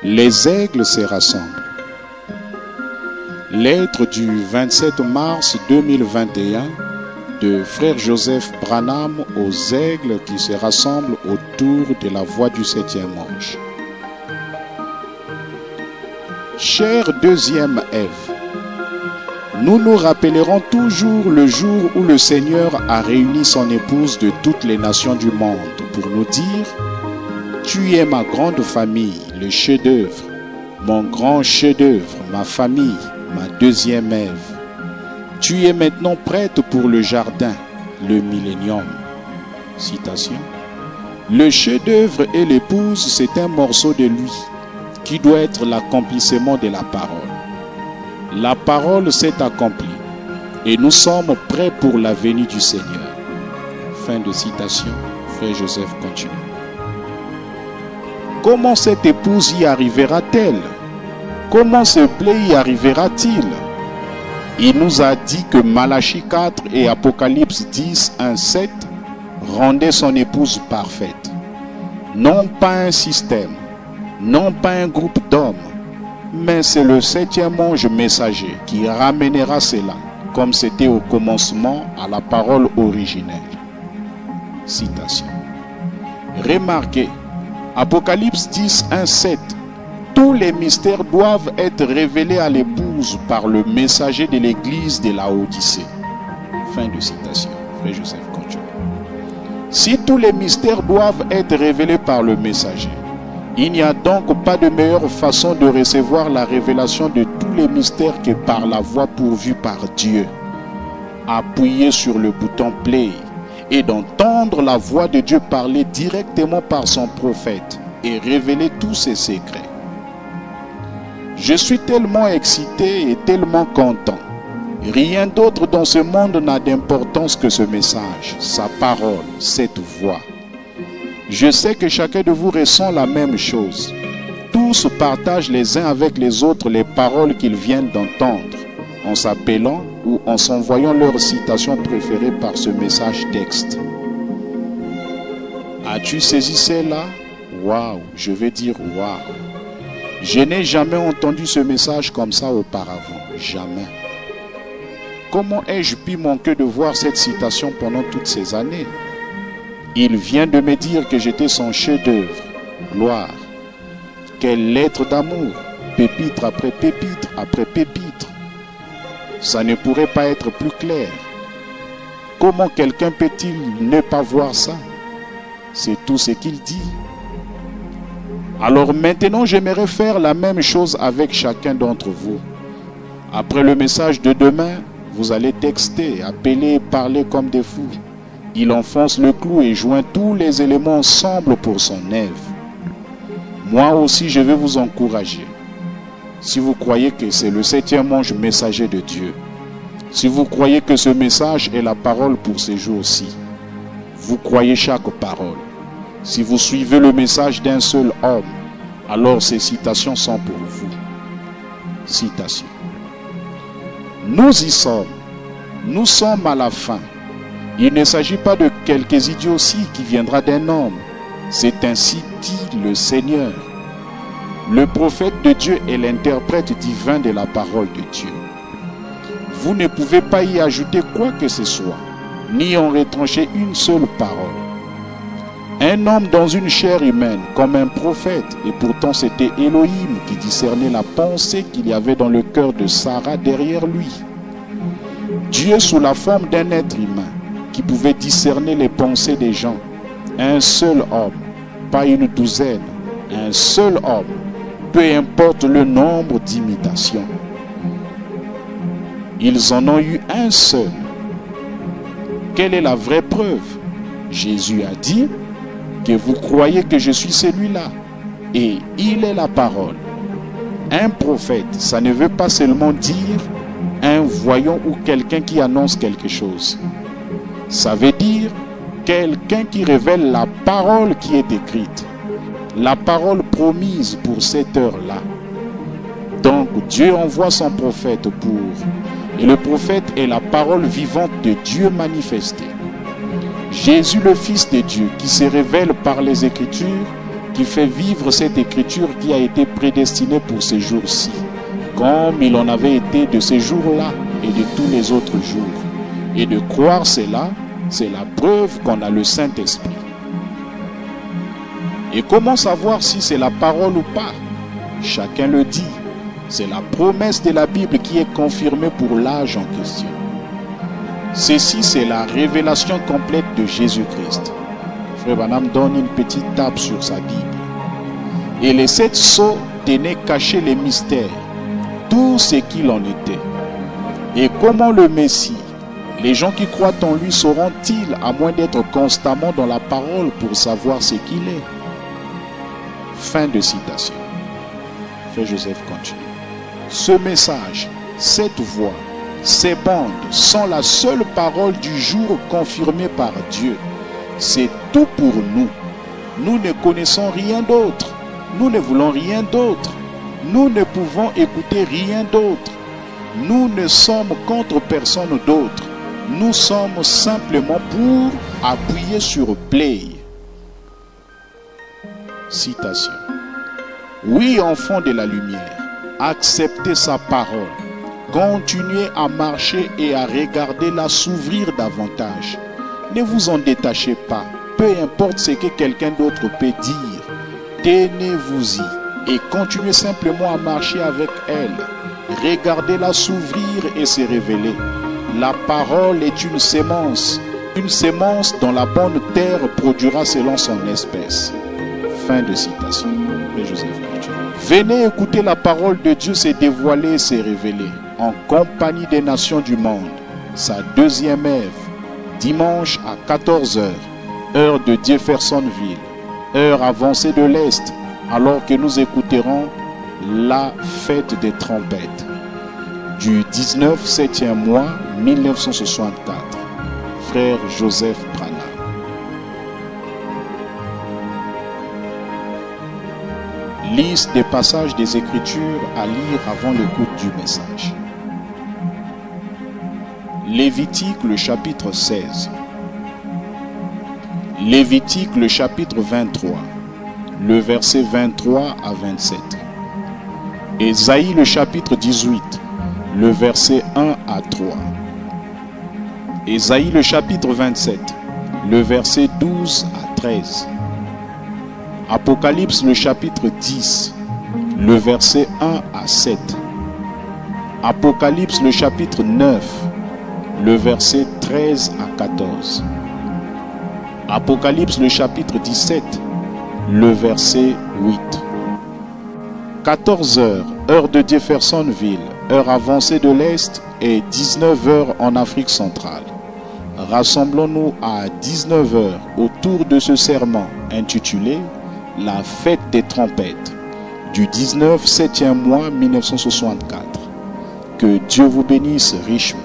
Les aigles se rassemblent. Lettre du 27 mars 2021 de Frère Joseph Branham aux aigles qui se rassemblent autour de la voie du 7e ange. Chère deuxième Ève, nous nous rappellerons toujours le jour où le Seigneur a réuni son épouse de toutes les nations du monde pour nous dire « Tu es ma grande famille, le chef-d'œuvre, mon grand chef-d'œuvre, ma famille, ma deuxième Ève. Tu es maintenant prête pour le jardin, le millénium. » Citation. Le chef-d'œuvre et l'épouse, c'est un morceau de lui qui doit être l'accomplissement de la parole. La parole s'est accomplie et nous sommes prêts pour la venue du Seigneur. Fin de citation. Frère Joseph continue. Comment cette épouse y arrivera-t-elle? Comment ce blé y arrivera-t-il? Il nous a dit que Malachie 4 et Apocalypse 10, 1, 7 rendaient son épouse parfaite. Non pas un système, non pas un groupe d'hommes, mais c'est le 7e ange messager qui ramènera cela, comme c'était au commencement à la parole originelle. Citation. Remarquez, Apocalypse 10, 1, 7. Tous les mystères doivent être révélés à l'épouse par le messager de l'église de la Odyssée. Fin de citation. Frère Joseph continue. Si tous les mystères doivent être révélés par le messager, il n'y a donc pas de meilleure façon de recevoir la révélation de tous les mystères que par la voix pourvue par Dieu. Appuyez sur le bouton play et d'entendre la voix de Dieu parler directement par son prophète et révéler tous ses secrets. Je suis tellement excité et tellement content. Rien d'autre dans ce monde n'a d'importance que ce message, sa parole, cette voix. Je sais que chacun de vous ressent la même chose. Tous partagent les uns avec les autres les paroles qu'ils viennent d'entendre, en s'appelant ou en s'envoyant leur citation préférée par ce message texte. As-tu saisi cela? Waouh, je vais dire waouh. Je n'ai jamais entendu ce message comme ça auparavant, jamais. Comment ai-je pu manquer de voir cette citation pendant toutes ces années? Il vient de me dire que j'étais son chef-d'œuvre. Gloire. Quelle lettre d'amour, pépitre après pépitre après pépitre. Ça ne pourrait pas être plus clair. Comment quelqu'un peut-il ne pas voir ça? C'est tout ce qu'il dit. Alors maintenant, j'aimerais faire la même chose avec chacun d'entre vous. Après le message de demain, vous allez texter, appeler et parler comme des fous. Il enfonce le clou et joint tous les éléments ensemble pour son Ève. Moi aussi, je vais vous encourager. Si vous croyez que c'est le 7e ange messager de Dieu, si vous croyez que ce message est la parole pour ces jours-ci, vous croyez chaque parole. Si vous suivez le message d'un seul homme, alors ces citations sont pour vous. Citation. Nous y sommes. Nous sommes à la fin. Il ne s'agit pas de quelques idioties qui viendra d'un homme. C'est ainsi dit le Seigneur. Le prophète de Dieu est l'interprète divin de la parole de Dieu. Vous ne pouvez pas y ajouter quoi que ce soit, ni en retrancher une seule parole. Un homme dans une chair humaine, comme un prophète, et pourtant c'était Elohim qui discernait la pensée qu'il y avait dans le cœur de Sarah derrière lui. Dieu sous la forme d'un être humain, qui pouvait discerner les pensées des gens. Un seul homme, pas une douzaine, un seul homme, peu importe le nombre d'imitations. Ils en ont eu un seul. Quelle est la vraie preuve? Jésus a dit que vous croyez que je suis celui-là, et il est la parole. Un prophète, ça ne veut pas seulement dire un voyant ou quelqu'un qui annonce quelque chose. Ça veut dire quelqu'un qui révèle la parole qui est écrite, la parole promise pour cette heure-là. Donc Dieu envoie son prophète et le prophète est la parole vivante de Dieu manifestée. Jésus, le Fils de Dieu, qui se révèle par les Écritures, qui fait vivre cette écriture qui a été prédestinée pour ces jours-ci, comme il en avait été de ces jours-là et de tous les autres jours. Et de croire cela, c'est la preuve qu'on a le Saint-Esprit. Et comment savoir si c'est la parole ou pas? Chacun le dit. C'est la promesse de la Bible qui est confirmée pour l'âge en question. Ceci, c'est la révélation complète de Jésus-Christ. Frère Branham donne une petite tape sur sa Bible. Et les 7 sceaux tenaient cachés les mystères, tout ce qu'il en était. Et comment le Messie, les gens qui croient en lui sauront-ils, à moins d'être constamment dans la parole pour savoir ce qu'il est? Fin de citation. Frère Joseph continue. Ce message, cette voix, ces bandes sont la seule parole du jour confirmée par Dieu. C'est tout pour nous. Nous ne connaissons rien d'autre. Nous ne voulons rien d'autre. Nous ne pouvons écouter rien d'autre. Nous ne sommes contre personne d'autre. Nous sommes simplement pour appuyer sur Play. Citation. Oui, enfants de la lumière, acceptez sa parole. Continuez à marcher et à regarder-la s'ouvrir davantage. Ne vous en détachez pas, peu importe ce que quelqu'un d'autre peut dire. Tenez-vous-y et continuez simplement à marcher avec elle. Regardez-la s'ouvrir et se révéler. La parole est une sémence dont la bonne terre produira selon son espèce. Fin de citation. Et Joseph continue. Venez écouter la parole de Dieu se dévoiler et se révéler en compagnie des nations du monde. Sa deuxième œuvre, dimanche à 14 h, heure de Jeffersonville, heure avancée de l'Est, alors que nous écouterons la fête des trompettes du 19 7e mois 1964. Frère Joseph Branham. Liste des passages des Écritures à lire avant l'écoute du message. Lévitique, le chapitre 16. Lévitique, le chapitre 23, le verset 23 à 27. Ésaïe, le chapitre 18, le verset 1 à 3. Ésaïe, le chapitre 27, le verset 12 à 13. Apocalypse, le chapitre 10, le verset 1 à 7. Apocalypse, le chapitre 9, le verset 13 à 14. Apocalypse, le chapitre 17, le verset 8. 14 h, heure de Jeffersonville, heure avancée de l'Est, et 19 h en Afrique centrale. Rassemblons-nous à 19 h autour de ce serment intitulé « La fête des trompettes » du 19 7e mois 1964. Que Dieu vous bénisse richement.